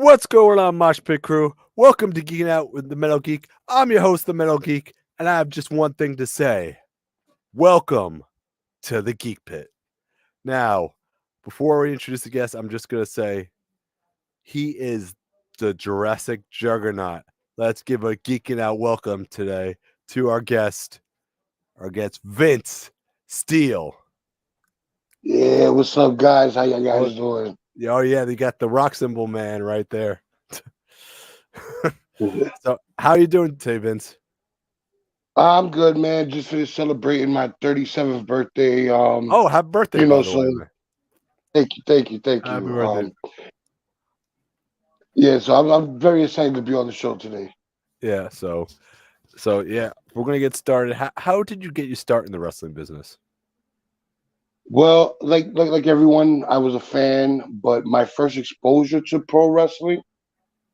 What's going on, Mosh Pit Crew? Welcome to Geeking Out with the Metal Geek. I'm your host, the Metal Geek, and I have just one thing to say. Welcome to the Geek Pit. Now, before we introduce the guest, I'm just going to say he is the Jurassic Juggernaut. Let's give a Geeking Out welcome today to our guest, Vince Steele. Yeah, what's up, guys? How you guys doing? Oh, yeah, they got the rock symbol man right there. So, how are you doing today, Vince? I'm good, man. Just finished celebrating my 37th birthday. Oh, happy birthday, by the So way, man. thank Happy you. birthday. Yeah, so I'm very excited to be on the show today. Yeah, so yeah, we're gonna get started. How did you get your start in the wrestling business? Well, like everyone, I was a fan, but my first exposure to pro wrestling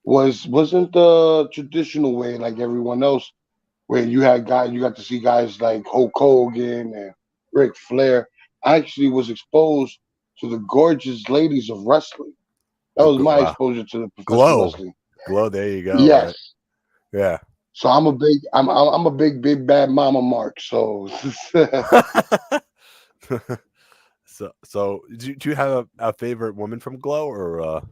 wasn't the traditional way like everyone else, where you got to see guys like Hulk Hogan and Ric Flair. I actually was exposed to the gorgeous ladies of wrestling. That was my Wow, exposure to the professional glow, wrestling. glow. There you go. Right. Yes. Yeah. So I'm a big bad mama Mark. So So do you have a favorite woman from Glow or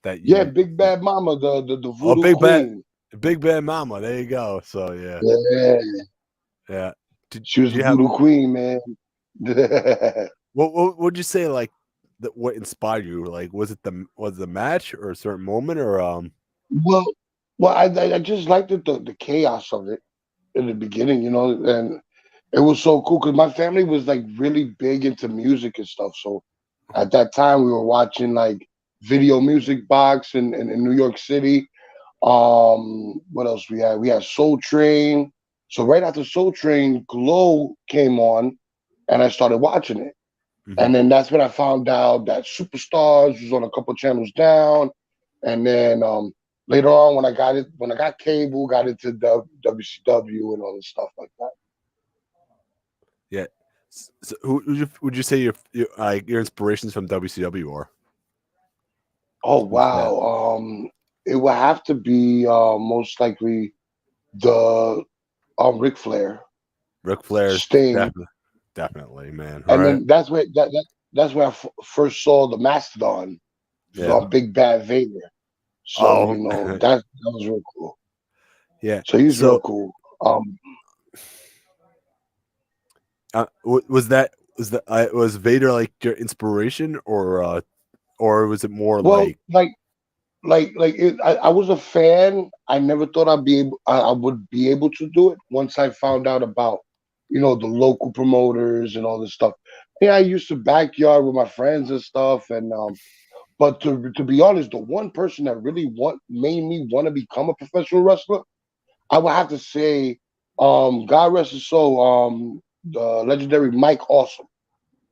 that yeah, you? big bad mama, the Oh, voodoo queen. big bad mama. There you go. So yeah, Yeah, yeah. Did, she was do the you have voodoo queen, man. what would you say like what inspired you? Like was it the match or a certain moment or well, well, I just liked the chaos of it in the beginning, and it was so cool because my family was like really big into music and stuff. So at that time, we were watching like Video Music Box in New York City. What else we had? We had Soul Train. So right after Soul Train, Glow came on, and I started watching it. Mhm. And then that's when I found out that Superstars was on a couple channels down. And then later on, when I got cable, got into WCW and all this stuff like that. Yeah. So who would you say your inspirations from WCW are? Oh Who's that? wow. It would have to be most likely the Ric Flair, Ric Flair's Sting, definitely, man. All and right. then that's where I first saw the Mastodon, Yeah. Big Bad Vader. So Oh, that was real cool. yeah. So he's real So, cool. was Vader like your inspiration, or was it more Well, like I was a fan. I never thought I would be able to do it once I found out about the local promoters and all this stuff. Yeah, I used to backyard with my friends and stuff, and but to be honest, the one person that really made me want to become a professional wrestler, I would have to say, God rest his soul, the legendary Mike Awesome.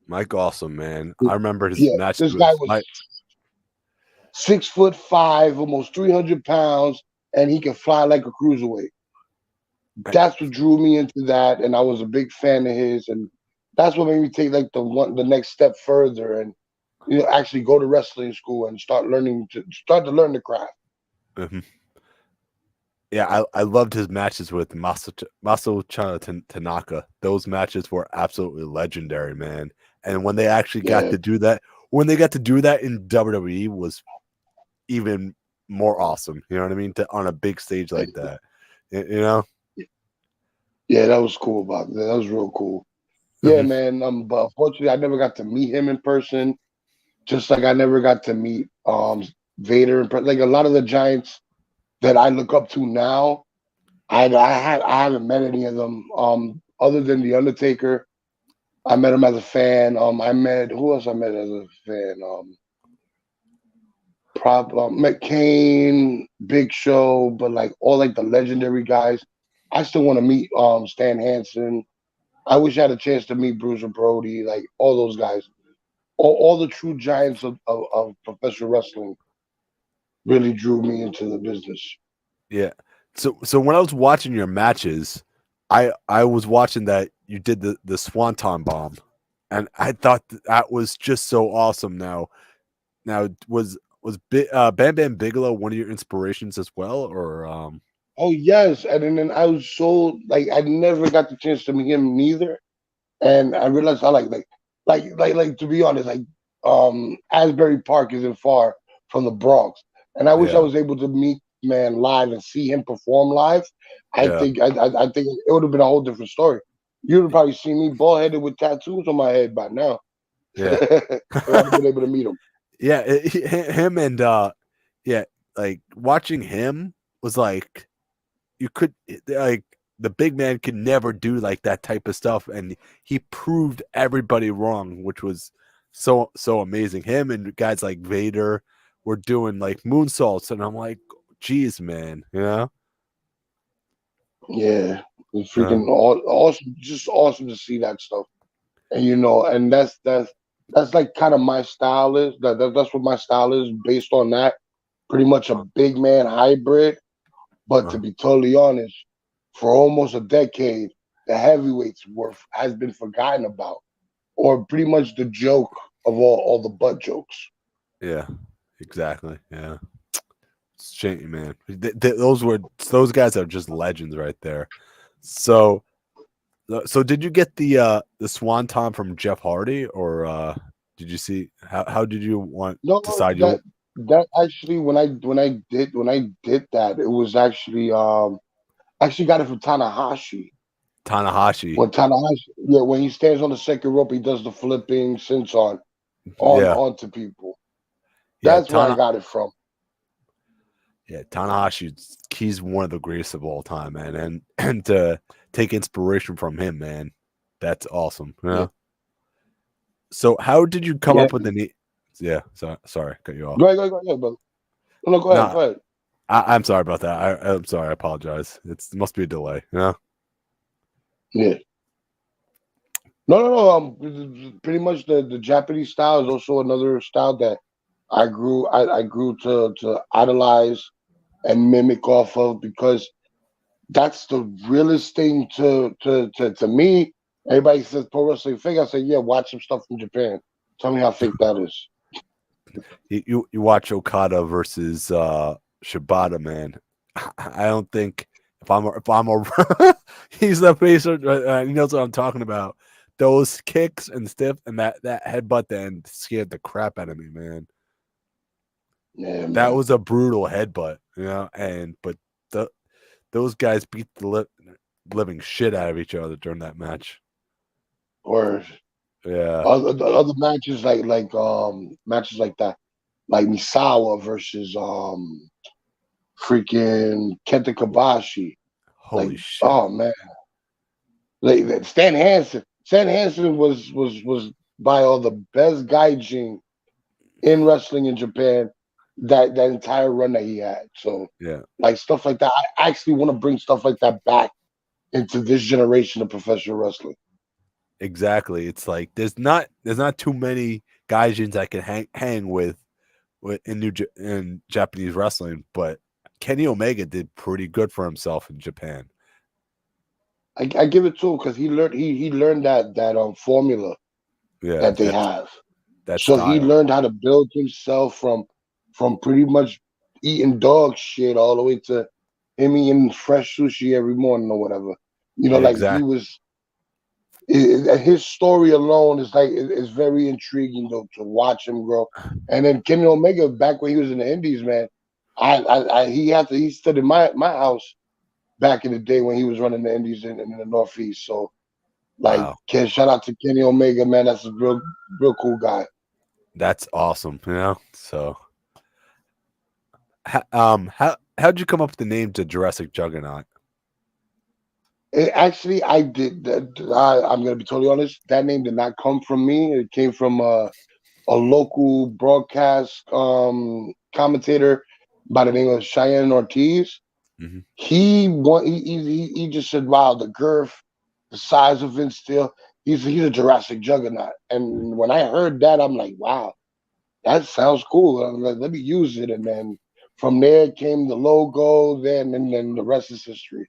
Mike Awesome, man? I remember his Yeah, match this guy with was Mike. 6'5", almost 300 pounds, and he can fly like a cruiserweight. That's what drew me into that, and I was a big fan of his, and that's what made me take like the next step further, and actually go to wrestling school and start to learn the craft. Mhm. Yeah, I loved his matches with Tanaka. Those matches were absolutely legendary, man. And when they actually got Yeah, to do that, when they got to do that in WWE was even more awesome. You know what I mean? On a big stage like that. You know? yeah, that was cool about that. That was real cool. Yeah, Mhm. man. But unfortunately, I never got to meet him in person. Just like I never got to meet Vader in person. Like a lot of the giants that I look up to now, I haven't met any of them. Other than the Undertaker, I met him as a fan. I met who else I met as a fan? Met Kane, Big Show, but like all like the legendary guys. I still want to meet Stan Hansen. I wish I had a chance to meet Bruiser Brody, like all those guys. All the true giants of professional wrestling really drew me into the business. Yeah. So when I was watching your matches, I was watching that you did the Swanton bomb, and I thought that was just so awesome. Now Bam Bam Bigelow one of your inspirations as well, or Oh yes, and then I was so like I never got the chance to meet him neither, and I realized I like to be honest, like Asbury Park isn't far from the Bronx, and I wish I yeah, was able to meet man live and see him perform live. yeah, I think it would have been a whole different story. You'd have probably seen me bald headed with tattoos on my head by now. yeah, If I'd have been able to meet him. yeah. Him and yeah, like watching him was like you could like the big man could never do like that type of stuff, and he proved everybody wrong, which was so amazing. Him and guys like Vader were doing like moonsaults, and I'm like, geez, man, you know? Yeah, it's Uh, freaking awesome, just awesome to see that stuff. And and that's like kind of my style is that's what my style is based on that. Pretty much a big man hybrid. But to uh, be totally honest, for almost a decade, the heavyweights has been forgotten about, or pretty much the joke of all the butt jokes. yeah, exactly. Yeah, it's shame, man. Those guys are just legends right there. So so did you get the swanton from Jeff Hardy, or did you see how did you want No, decide you that actually when I did that, it was actually got it from Tanahashi. Tanahashi? When Tanahashi, yeah, when he stands on the second rope, he does the flipping senton on Yeah, onto people. yeah, That's where I got it from. Tanahashi. He's one of the greatest of all time, man, and to take inspiration from him, man, that's awesome. Yeah, Yeah. So how did you come yeah. up with the name? Yeah, sorry, cut you off. Go ahead, brother. No, go ahead, No, go ahead. I'm sorry about that. I'm sorry. I apologize. It must be a delay. Yeah. Yeah. No. Pretty much the Japanese style is also another style that I grew to idolize and mimic off of because that's the realest thing to me. Everybody says pro wrestling fake. I say, yeah, watch some stuff from Japan. Tell me how fake that is. You watch Okada versus Shibata, man. I don't think if I'm a he's the face. He knows what I'm talking about. Those kicks and stiff and that headbutt then scared the crap out of me, man. Yeah, That man. was a brutal headbutt, you know. And but the those guys beat the living shit out of each other during that match. Or Yeah. other matches like matches like that, like Misawa versus freaking Kenta Kobashi. Like, Holy shit. oh man, like Stan Hansen. Stan Hansen was by all the best gaijin in wrestling in Japan. That entire run that he had. So Yeah. like stuff like that. I actually want to bring stuff like that back into this generation of professional wrestling. Exactly. It's like there's not too many gaijins I can hang with in Japanese wrestling, but Kenny Omega did pretty good for himself in Japan. I give it to him because he learned that formula Yeah, that they have. that So he style. learned how to build himself from pretty much eating dog shit all the way to him eating fresh sushi every morning or whatever. Like he Exact. was his story alone is like is very intriguing to watch him grow. And then Kenny Omega back when he was in the Indies, man, he stood in my house back in the day when he was running the Indies in the Northeast. So like, Wow. shout out to Kenny Omega, man. That's a real cool guy. That's awesome, you know? So how'd you come up with the name to Jurassic Juggernaut? Actually, I did. I'm gonna be totally honest. That name did not come from me. It came from a local broadcast commentator by the name of Cheyenne Ortiz. Mhm. He just said, "Wow, the girth, the size of Vince Steele. He's a Jurassic Juggernaut." And when I heard that, I'm like, "Wow, that sounds cool." I'm like, let me use it. And then from there came the logo. Then the rest is history.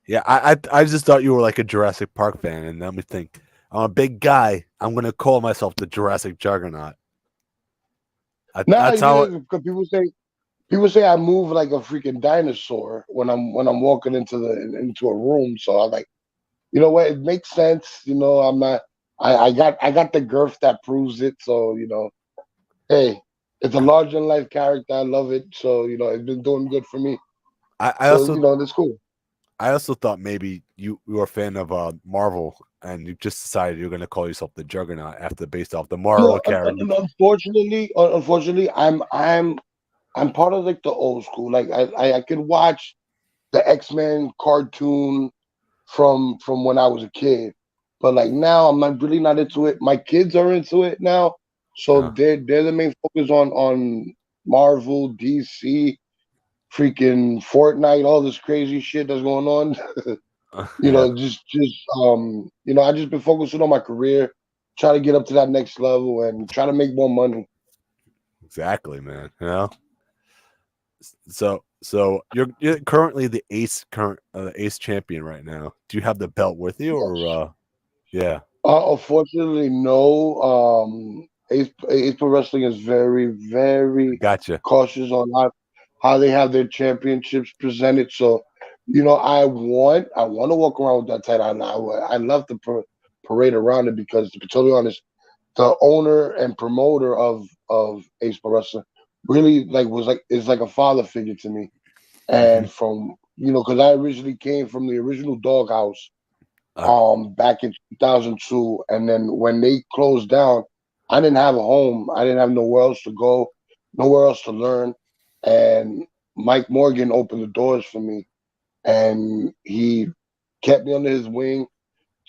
Yeah, I just thought you were like a Jurassic Park fan, and let me think. I'm a big guy. I'm gonna call myself the Jurassic Juggernaut. Nah, that's how. because people say I move like a freaking dinosaur when I'm walking into a room. So I'm like, you know what? It makes sense. I'm not. I got the girth that proves it. So hey, it's a larger than life character. I love it. So it's been doing good for me. I So also that's cool. I also thought maybe you were a fan of Marvel and you just decided you're going to call yourself the Juggernaut after based off the Marvel No, character. unfortunately, I'm part of like the old school. Like I could watch the X-Men cartoon from when I was a kid, but like now I'm not really not into it. My kids are into it now, so Uh, they're the main focus on Marvel, DC, freaking Fortnite, all this crazy shit that's going on. yeah, I just been focusing on my career, try to get up to that next level and try to make more money. exactly, man. So you're currently the ace champion right now. Do you have the belt with you, or Yes. yeah, Unfortunately, no. Ace Pro Wrestling is very, very gotcha. cautious on how they have their championships presented. So, I want to walk around with that title. I love to parade around it because, to be totally honest, the owner and promoter of Ace Pro Wrestling really is like a father figure to me. Hmm. And because I originally came from the original Doghouse Uh, back in 2002, and then when they closed down, I didn't have a home. I didn't have nowhere else to go, nowhere else to learn. And Mike Morgan opened the doors for me, and he kept me under his wing,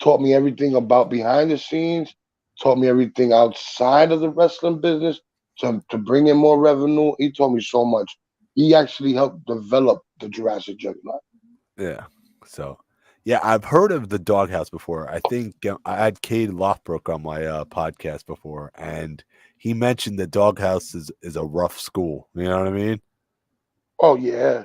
taught me everything about behind the scenes, taught me everything outside of the wrestling business to bring in more revenue. He taught me so much. He actually helped develop the Jurassic Juggernaut. yeah. So, yeah, I've heard of the Doghouse before. I think I had Cade Lothbrook on my podcast before, and he mentioned the Doghouse is a rough school. You know what I mean? Oh yeah,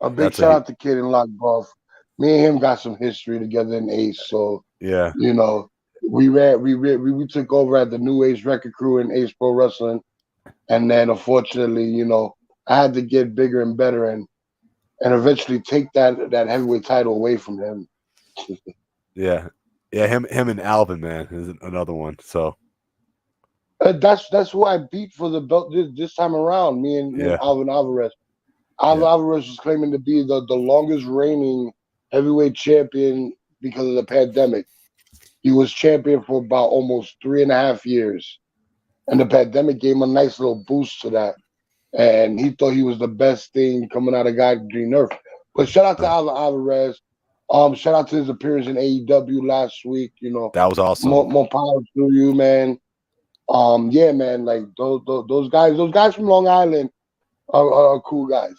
a big That's a shout out to Kid and Lock Golf. Me and him got some history together in Ace, so yeah, you know we took over at the New Age Record Crew in Ace Pro Wrestling, and then unfortunately, I had to get bigger and better and eventually take that heavyweight title away from him. yeah, yeah. Him and Alvin, man, is another one. So That's who I beat for the belt this time around. Me and yeah, Alvin Alvarez. Alvin yeah, Alvarez was claiming to be the longest reigning heavyweight champion because of the pandemic. He was champion for about almost 3.5 years, and the pandemic gave him a nice little boost to that. And he thought he was the best thing coming out of God Green Earth. But shout out to uh, Alvin Alvarez. Shout out to his appearance in AEW last week. that was awesome. More power to you, man. Yeah, man. Like those guys from Long Island are cool guys.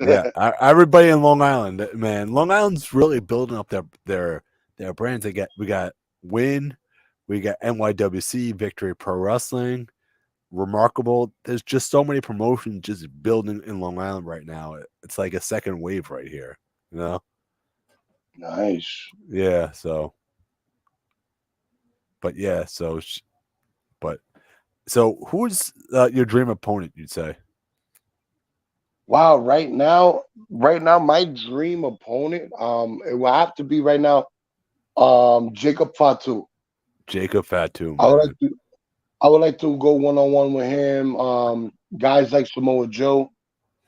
Yeah, everybody in Long Island, man. Long Island's really building up their brands. We got Win, we got NYWC, Victory Pro Wrestling, Remarkable. There's just so many promotions just building in Long Island right now. It's like a second wave right here. You know? Nice. Yeah. So, but yeah. But so, who's your dream opponent? You'd say Wow, right now, my dream opponent, it will have to be right now, Jacob Fatu. Jacob Fatu, I would like man. to, I would like to go 1-on-one with him. Guys like Samoa Joe.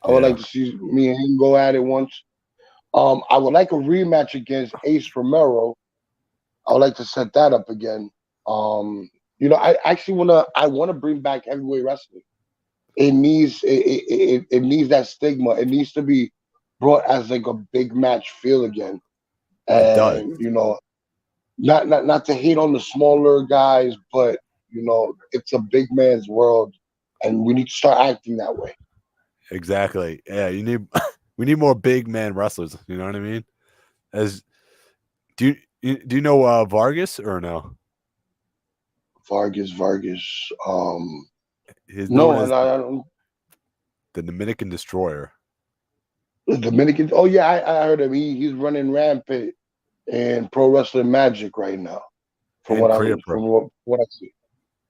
I would like Yeah, to see me and him go at it once. I would like a rematch against Ace Romero. I would like to set that up again. I actually I wanna bring back heavyweight wrestling. It needs that stigma. It needs to be brought as like a big match feel again. it does. And not to hate on the smaller guys, but it's a big man's world, and we need to start acting that way. Exactly. Yeah, you need we need more big man wrestlers. You know what I mean? As do you know Vargas or no? Vargas. He's known No, as I don't. the Dominican Destroyer The Dominican. Oh yeah, I heard him. He's running rampant in pro wrestling magic right now. From and what I Creator Pro. from what I see,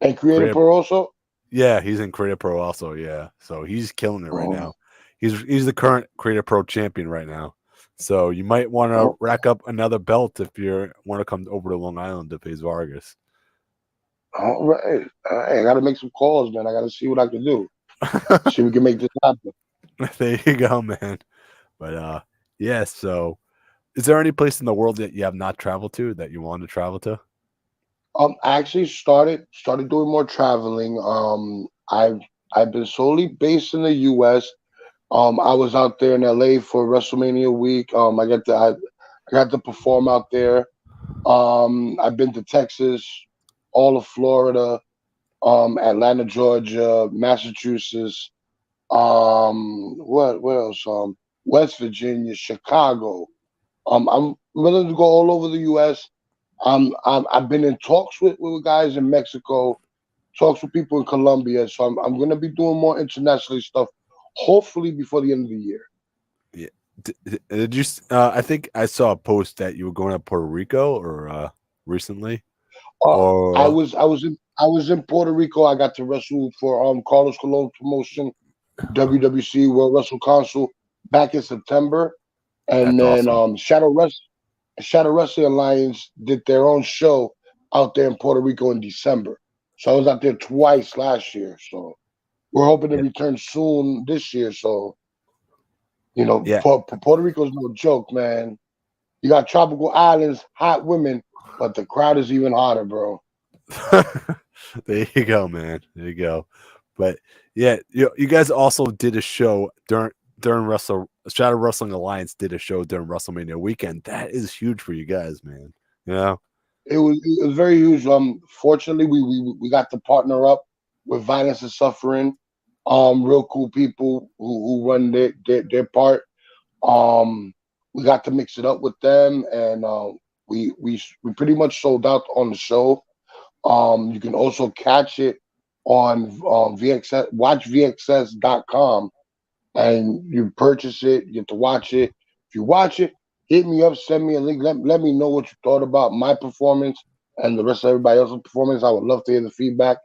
and creative Creator, pro also. Yeah, he's in Creative Pro also. Yeah, so he's killing it right Oh, now. He's the current Creative Pro champion right now. So you might want to oh, rack up another belt if you want to come over to Long Island to face Vargas. all right. All right. I got to make some calls, man. I got to see what I can do. See if we can make this happen. There you go, man. But yeah. So, is there any place in the world that you have not traveled to that you want to travel to? I actually started doing more traveling. I've been solely based in the U.S. I was out there in LA for WrestleMania week. I got to perform out there. I've been to Texas, all of Florida, Atlanta, Georgia, Massachusetts. What else? West Virginia, Chicago. I'm willing to go all over the U.S. I've been in talks with guys in Mexico, talks with people in Colombia. So I'm gonna be doing more internationally stuff, hopefully before the end of the year. Yeah. Did you? I think I saw a post that you were going to Puerto Rico or recently, Uh, or I was in Puerto Rico. I got to wrestle for Carlos Colon promotion, WWC World Wrestle Council back in September, and that's then awesome. Shadow Wrestling Alliance did their own show out there in Puerto Rico in December. So I was out there twice last year. So we're hoping to Yeah, return soon this year. So yeah. Puerto Rico's no joke, man. You got tropical islands, hot women, but the crowd is even hotter, bro. There you go, man. There you go. But yeah, you guys also did a show during Shadow Wrestling Alliance did a show during WrestleMania weekend. That is huge for you guys, man. You know? It was very huge. Fortunately, we got to partner up with Violence and Suffering. Real cool people who run their part. Um, we got to mix it up with them, and we pretty much sold out on the show. You can also catch it on VXS, watchvxs.com, and you purchase it, you get to watch it. If you watch it, hit me up, send me a link, let me know what you thought about my performance and the rest of everybody else's performance. I would love to hear the feedback.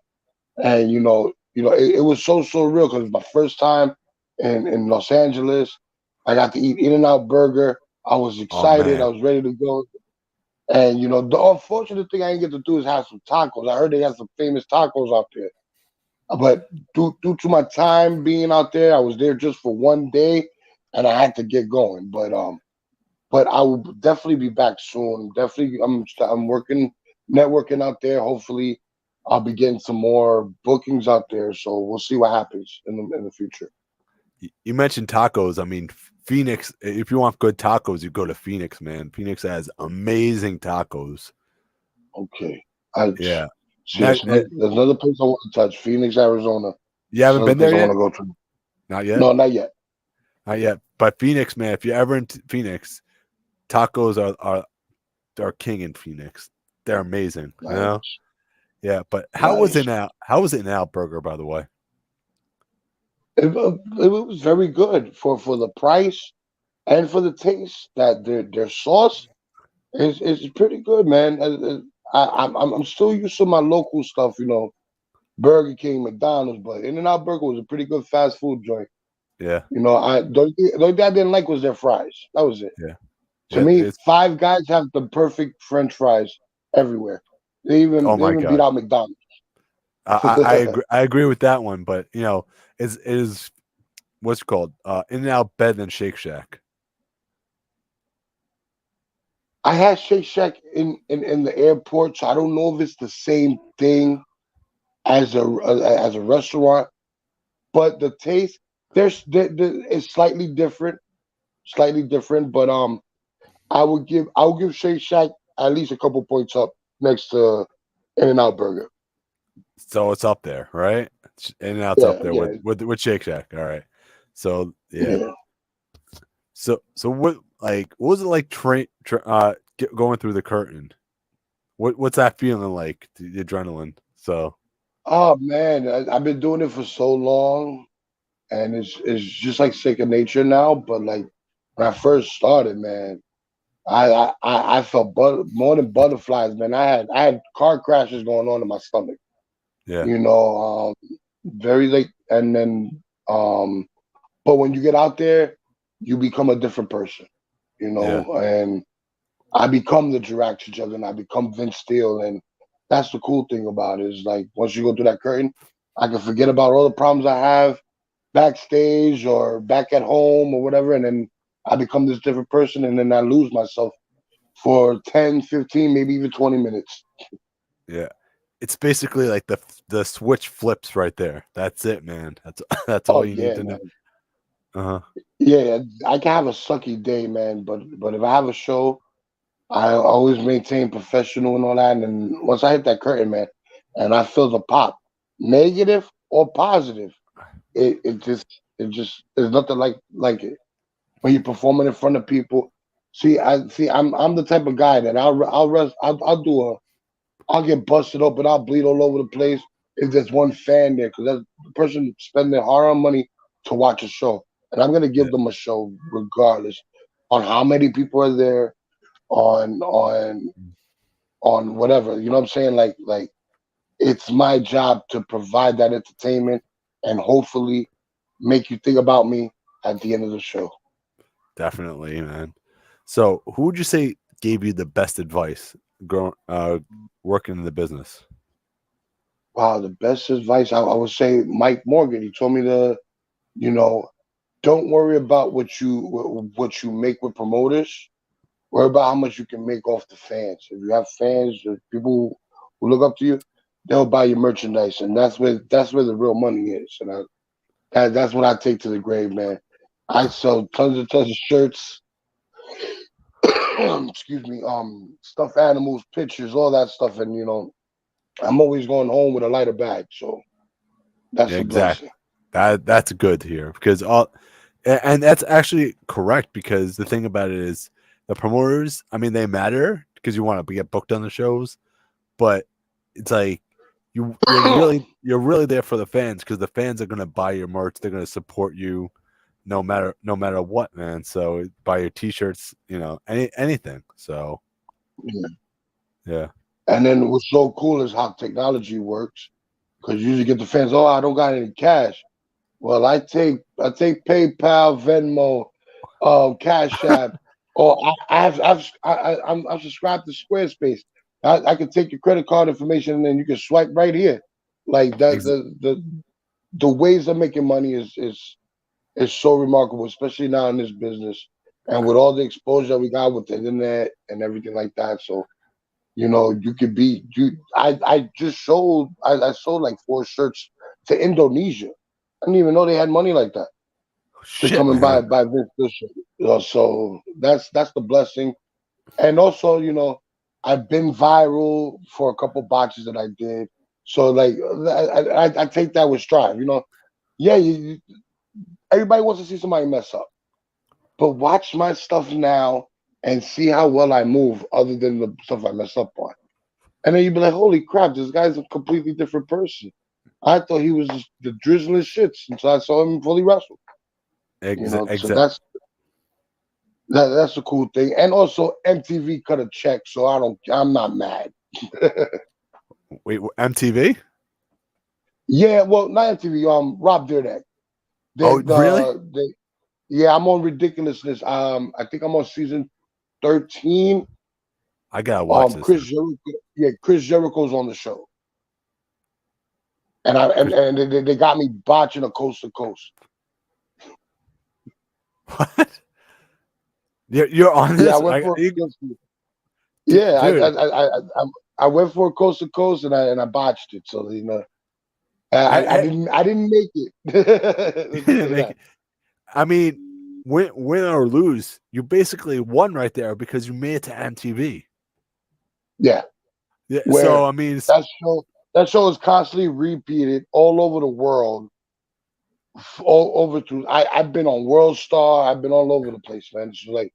And it was so real because it was my first time in Los Angeles. I got to eat In-N-Out Burger. I was Oh excited. I man. was ready to go. And the unfortunate thing I didn't get to do is have some tacos. I heard they have some famous tacos out there. But due to my time being out there, I was there just for one day, and I had to get going. But I will definitely be back soon. Definitely, I'm working, networking out there. Hopefully, I'll be getting some more bookings out there. So we'll see what happens in the future. You mentioned tacos. I mean, Phoenix. If you want good tacos, you go to Phoenix, man. Phoenix has amazing tacos. Okay, I Yeah. see. Now, There's another place I want to touch. Phoenix, Arizona. you That's haven't another been place there I want yet? to go to. Not yet. No, not yet. Not yet. But Phoenix, man. If you're ever in Phoenix, tacos are king in Phoenix. They're amazing. You know. Nice, Yeah. But how was nice. it now? How was it now, Burger? By the way. It was very good for the price and for the taste. That their sauce is pretty good, man. I'm still used to my local stuff, Burger King, McDonald's, but In-N-Out Burger was a pretty good fast food joint. Yeah. The only thing I didn't like was their fries. That was it. Yeah. To Yeah. me, It's Five Guys have the perfect French fries everywhere. They even oh they my even beat god. out McDonald's. I agree. I agree with that one. But it is what's it called? In and out better than Shake Shack. I had Shake Shack in the airport, so I don't know if it's the same thing as a restaurant, but the taste is slightly different. But I would give Shake Shack at least a couple points up next to In-N-Out Burger. So it's up there, right? In and out's up Yeah, there yeah, with Shake Shack. All right. So yeah. yeah. So what was it like going through the curtain? What's that feeling like? The adrenaline. So Oh man, I've been doing it for so long, and it's just like second nature now. But like when I first started, man, I felt more than butterflies, man. I had car crashes going on in my stomach. yeah. You know, very like, and then but when you get out there, you become a different person, you Yeah. know. And I become the Jirac Juggernaut. I become Vince Steele, and that's the cool thing about it. Is like once you go through that curtain, I can forget about all the problems I have backstage or back at home or whatever, and then I become this different person, and then I lose myself for 10, 15, maybe even 20 minutes. Yeah. It's basically like the switch flips right there. That's it, man. That's that's Oh all you need yeah, to know. man. Uh-huh. Yeah, I can have a sucky day, man, but if I have a show, I always maintain professional and all that. And then once I hit that curtain, man, and I feel the pop, negative or positive, it just there's nothing like it when you're performing in front of people. I'm the type of guy that I'll do a I'll get busted open, I'll bleed all over the place if there's one fan there because that's the person spending hard-earned money to watch a show, and I'm gonna Yeah. give them a show regardless on how many people are there, on whatever. You know what I'm saying? Like it's my job to provide that entertainment and hopefully make you think about me at the end of the show. Definitely, man. So, who would you say gave you the best advice working in the business? Wow, the best advice I would say Mike Morgan. He told me to, you know, don't worry about what you make with promoters. Worry about how much you can make off the fans. If you have fans or people who look up to you, they'll buy your merchandise, and that's where the real money is. And that's what I take to the grave, man. I sell tons of shirts, excuse me, stuffed animals, pictures, all that stuff, and I'm always going home with a lighter bag, so Yeah, that's a exactly. blessing. That's good to hear because and that's actually correct because the thing about it is the promoters. I mean, they matter because you want to get booked on the shows, but it's like you're really there for the fans because the fans are gonna buy your merch. They're gonna support you no matter what, man. So buy your t-shirts, anything. So Yeah. yeah, And then what's so cool is how technology works, because you usually get the fans, oh, I don't got any cash. Well, I take PayPal, Venmo, Cash App, or I'm subscribed to Squarespace. I can take your credit card information and then you can swipe right here. Like that, ex- the ways of making money is so remarkable, especially now in this business and with all the exposure we got with the internet and everything like that. So you could be you. I sold like 4 shirts to Indonesia. I didn't even know they had money like that to shit, come and buy man. buy Vince Bishop. So that's the blessing. And also, I've been viral for a couple botches that I did. So like I take that with strive. Yeah, everybody wants to see somebody mess up, but watch my stuff now and see how well I move, other than the stuff I mess up on. And then you'd be like, holy crap, this guy's a completely different person. I thought he was just the drizzling shits until I saw him fully wrestle. So Exact. that's a cool thing. And also MTV cut a check, so I'm not mad. Wait, MTV? Yeah, well, not MTV, Rob Dyrdek. Oh, really? Yeah, I'm on ridiculousness. I think I'm on season 13. I gotta watch this Chris now. Jericho, yeah, Chris Jericho's on the show. And I and, Chris- and they got me botching a coast to coast. What? You're on Yeah, I this? went for yeah, Dude. I went for a coast to coast and I botched it. So I I, didn't make it. Let's just say make that. it, I mean, win or lose, you basically won right there because you made it to MTV. Yeah, Yeah. So where I mean, that show that show is constantly repeated all over the world. All over through. I've been on World Star. I've been all over the place, man. It's like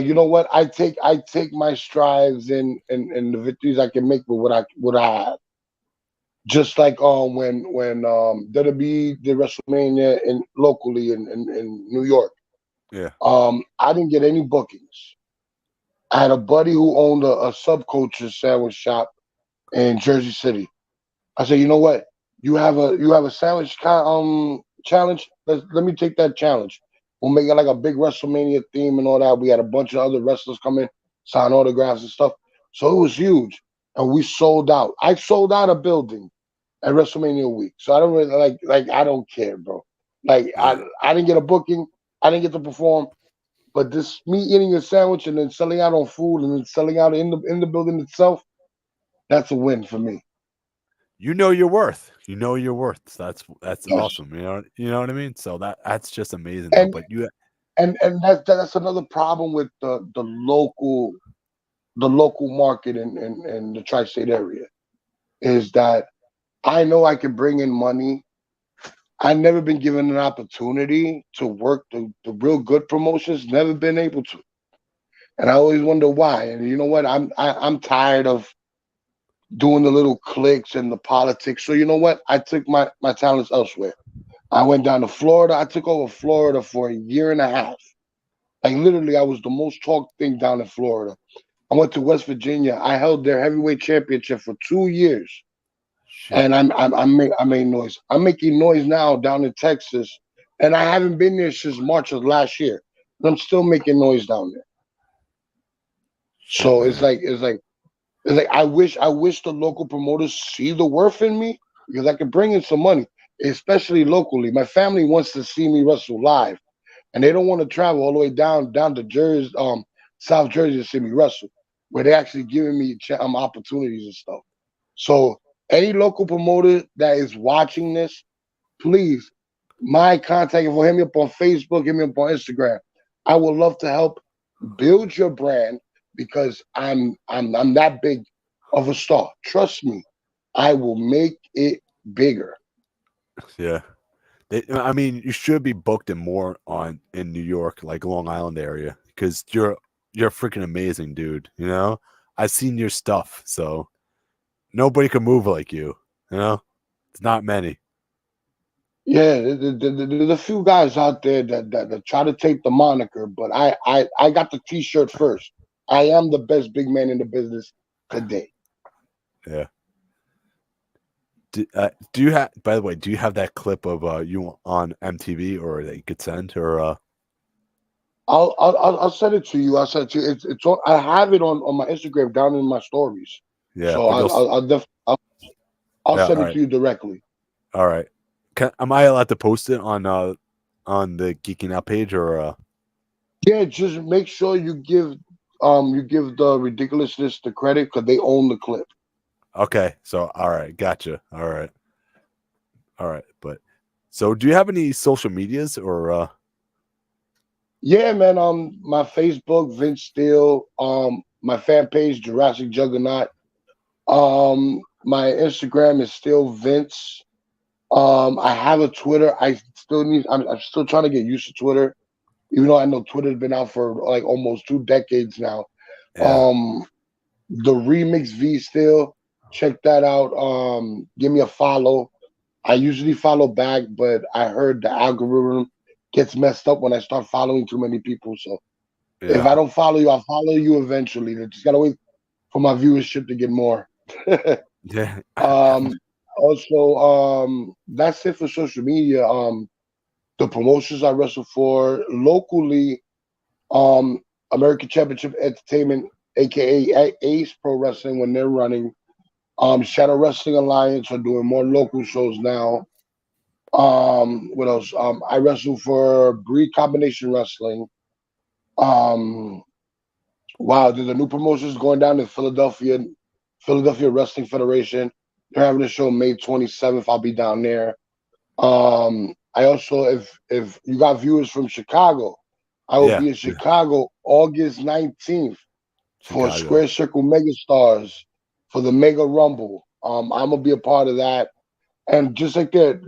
you know what? I take my strides and the victories I can make with what I have. Just like when WWE did WrestleMania in locally in New York. yeah, I didn't get any bookings. I had a buddy who owned a subculture sandwich shop in Jersey City. I said, you know what? you have a challenge. Let me take that challenge. We'll make it like a big WrestleMania theme and all that. We had a bunch of other wrestlers come in, sign autographs and stuff. So it was huge, and we sold out. I sold out a building at WrestleMania week. So I don't really like I don't care, bro. Like Yeah. I didn't get a booking, I didn't get to perform, but this me eating a sandwich and then selling out on food and then selling out in the building itself, that's a win for me. You know your worth. You know your worth. So that's Yes. awesome. You know what I mean? So that's just amazing though. And But you and that's another problem with the local market in the tri-state area is that I know I can bring in money. I've never been given an opportunity to work the real good promotions, never been able to. And I always wonder why. And you know what? I'm tired of doing the little cliques and the politics. So you know what? I took my talents elsewhere. I went down to Florida. I took over Florida for a year and a half. Like literally, I was the most talked thing down in Florida. I went to West Virginia. I held their heavyweight championship for 2 years, shit. and I made noise. I'm making noise now down in Texas, and I haven't been there since March of last year. And I'm still making noise down there. Shit, So it's man. like it's like it's like I wish the local promoters see the worth in me because I can bring in some money, especially locally. My family wants to see me wrestle live, and they don't want to travel all the way down to Jersey, South Jersey to see me wrestle, where they actually giving me opportunities and stuff. So any local promoter that is watching this, please, my contact info, hit me up on Facebook, hit me up on Instagram. I would love to help build your brand because I'm that big of a star. Trust me, I will make it bigger. Yeah. I mean, you should be booked in more on in New York, like Long Island area, because you're freaking amazing, dude. I've seen your stuff, so nobody can move like you. You know, it's not many. Yeah, there's a few guys out there that try to take the moniker, but I got the T-shirt first. I am the best big man in the business today. Yeah. Do you have? By the way, do you have that clip of you on MTV or that you could send or? I'll send it to you. I'll send it to you. It's on, I have it on my Instagram down in my stories. Yeah, So but you'll. I'll Yeah. send All it right. to you directly. All right. Am I allowed to post it on the Geeking Out page or? Yeah, just make sure you give the ridiculousness the credit because they own the clip. Okay. So all right, gotcha. All right. But so, do you have any social medias or? Yeah, man. My Facebook, Vince Steele. My fan page, Jurassic Juggernaut. My Instagram is still Vince. I have a Twitter. I'm still trying to get used to Twitter, even though I know Twitter's been out for like almost 2 decades now. Yeah. Um, the Remix V still check that out. Give me a follow. I usually follow back, but I heard the algorithm gets messed up when I start following too many people. So if Yeah. I don't follow you, I'll follow you eventually. I just gotta wait for my viewership to get more. Yeah. um, also, that's it for social media. The promotions I wrestle for locally, um, American Championship Entertainment, aka Ace Pro Wrestling, when they're running. Shadow Wrestling Alliance are doing more local shows now. What else? I wrestle for Breed Combination Wrestling. Um, wow, there's a new promotions going down in Philadelphia, Philadelphia Wrestling Federation. They're having a show May 27th. I'll be down there. I also, if you got viewers from Chicago, I will Yeah. be in Chicago August 19th for Chicago. Square Circle Megastars for the Mega Rumble. I'm gonna be a part of that. And just like that,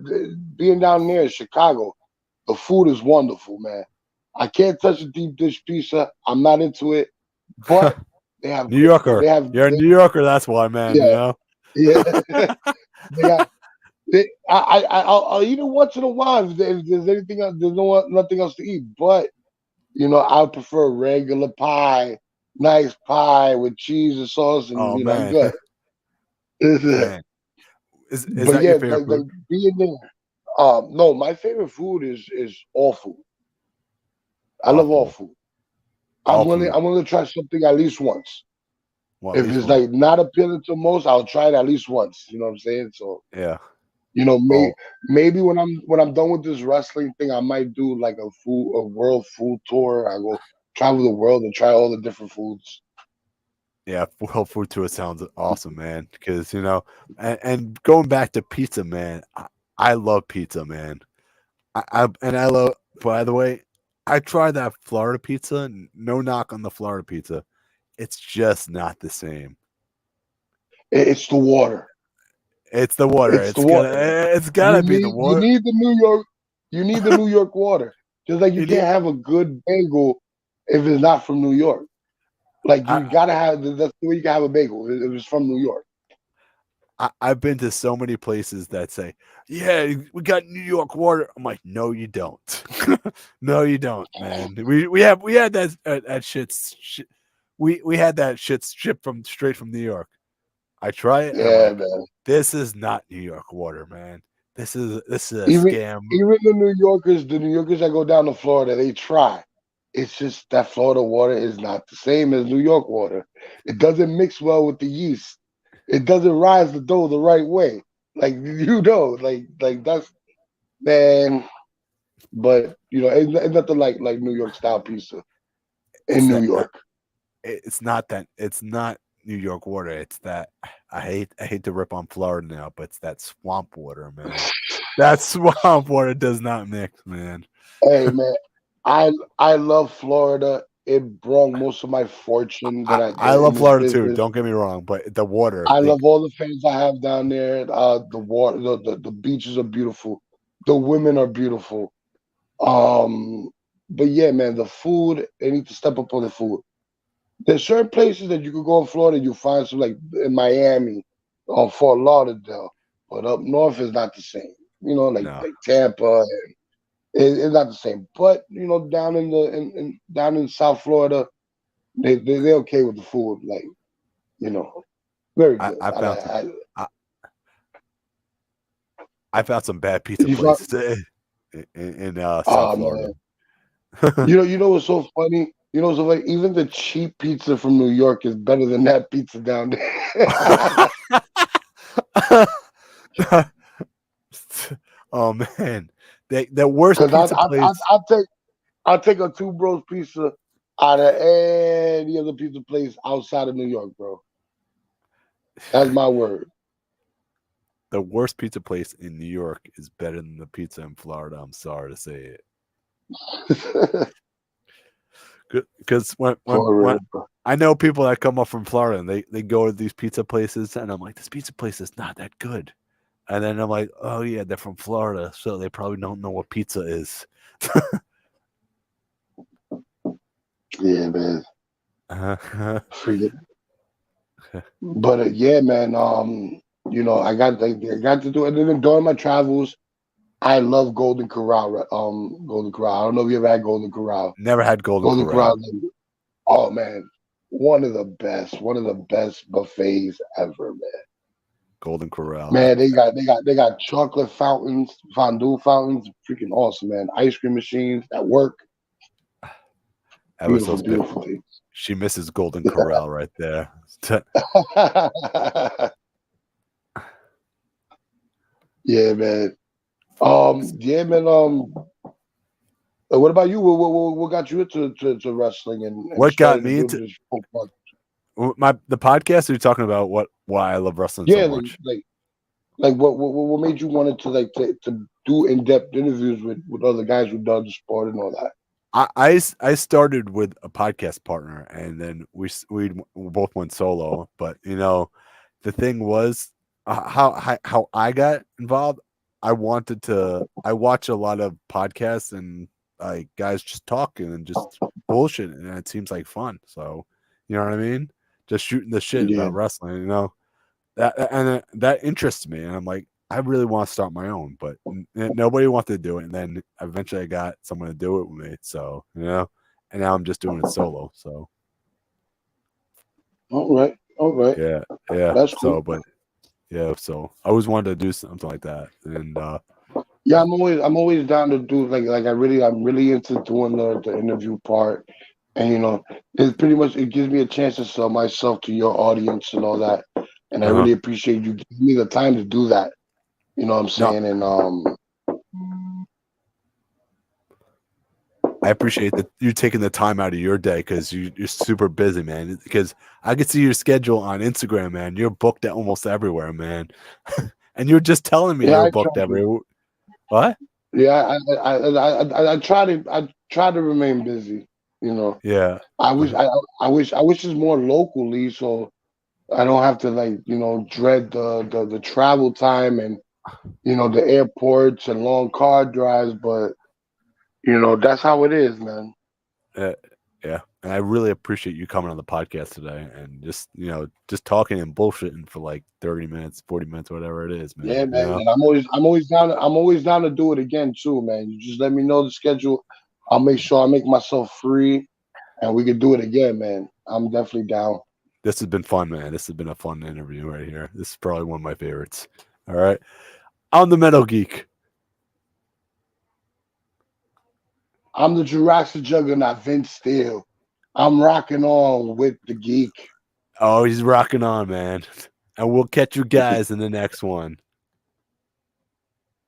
being down there in Chicago, the food is wonderful, man. I can't touch a deep dish pizza. I'm not into it, but they have New great. They Yorker. have You're a New Yorker. That's why, man. yeah, yeah. they got. I'll eat it once in a while if there's anything else. There's nothing else to eat, but I prefer regular pie, nice pie with cheese and sauce, and Oh I'm man, good. man. Is But that your yeah, favorite like food? being there. No, my favorite food is all food. I love all Awful. food. All food. I'm willing to try something at least once. Well, at If least it's one. like not appealing to most, I'll try it at least once. You know what I'm saying? So Yeah. may, Oh, maybe when I'm done with this wrestling thing, I might do like a world food tour. I go travel the world and try all the different foods. yeah. World food tour sounds awesome, man. Because and going back to pizza, man. I love pizza, man. I love. By the way, I tried that Florida pizza. No knock on the Florida pizza. It's just not the same. It's the water. It's the water. It's the water. It's gotta be the You water. need the New York you need the New York water. Just like you You need, can't have a good bagel if it's not from New York. Like I, you gotta have that's the way you can have a bagel if it's from New York. I've been to so many places that say, "Yeah, we got New York water." I'm like, "No, you don't. No, you don't, man. We had that we had that shit shipped from straight from New York. I try it and I'm Yeah, like, man. this is not New York water, man. This is a Even scam." even the New Yorkers that go down to Florida, they try. It's just that Florida water is not the same as New York water. It doesn't mix well with the yeast. It doesn't rise the dough the right way. Like like that's man. But it's nothing like New York style pizza It's in New that York. it's not New York water. It's that I hate to rip on Florida now, but it's that swamp water, man. That swamp water does not mix, man. Hey man, I love Florida. It brought most of my fortune that I I did in love this Florida too. business. Don't get me wrong, but the water, I they love all the fans I have down there. The water, the beaches are beautiful. The women are beautiful. Um, but yeah, man, the food, they need to step up on the food. There's certain places that you could go in Florida, you find some like in Miami or Fort Lauderdale, but up north is not the same. no. Like Tampa, it's not the same. But down down in South Florida, they're okay with the food. Like you know, very good. I found some I, I found some bad pizza You find, places in South oh Florida. man, you know what's so funny? You know what's so funny? Even the cheap pizza from New York is better than that pizza down there. Oh man, the worst Because pizza place. I'll take a two bros pizza out of any other pizza place outside of New York, bro. That's my word. The worst pizza place in New York is better than the pizza in Florida. I'm sorry to say it. Because For when real, bro. I know people that come up from Florida and they go to these pizza places and I'm like, this pizza place is not that good. And then I'm like, oh yeah, they're from Florida, so they probably don't know what pizza is. Yeah, man. Uh, Freaking. But yeah, man. I got to do it. And then during my travels, I love Golden Corral. Golden Corral. I don't know if you ever had Golden Corral. Never had Golden Golden Corral. Corral. Oh man, one of the best buffets ever, man. Golden Corral. Man, they got chocolate fountains, fondue fountains, freaking awesome, man. Ice cream machines that work. Ever so Beautiful, spit. beautiful things. She misses Golden Corral right there. Yeah, man. Yeah, man. What about you? What got you into to wrestling and What got starting to me do into this whole project? the podcast? Are you talking about why I love wrestling so Yeah, much? what made you wanted to to do in depth interviews with other guys who done the sport and all that? I started with a podcast partner, and then we both went solo. But the thing was how I got involved. I watch a lot of podcasts and like guys just talking and just bullshit, and it seems like fun. So you know what I mean? Just shooting the shit Yeah. about wrestling. That interests me, and I'm like, I really want to start my own, but nobody wanted to do it. And then eventually I got someone to do it with me. So, and now I'm just doing it solo. So, All right. yeah, yeah. That's So, cool. but Yeah, so I always wanted to do something like that, and Yeah, I'm always down to do I'm really into doing the interview part, and it pretty much it gives me a chance to sell myself to your audience and all that, and I uh really appreciate you giving me the time to do that. You know what I'm no, saying? And I appreciate that you taking the time out of your day because you're super busy, man. Because I could see your schedule on Instagram, man. You're booked at almost everywhere, man. And you're just telling me yeah, you're I try booked to. everywhere. What? Yeah, I try to remain busy. You know, Yeah. I wish I wish it's more locally, so I don't have to dread the travel time and the airports and long car drives. But that's how it is, man. Uh, yeah, and I really appreciate you coming on the podcast today and just just talking and bullshitting for like 30 minutes, 40 minutes, whatever it is, Yeah, man. You man, know, and I'm always down to do it again too, man. You just let me know the schedule. I'll make sure I make myself free, and we can do it again, man. I'm definitely down. this has been fun, man. This has been a fun interview right here. This is probably one of my favorites. All right, I'm the Metal Geek. I'm the Jurassic Juggernaut, Vince Steele. I'm rocking on with the geek. Oh, he's rocking on, man. And we'll catch you guys in the next one.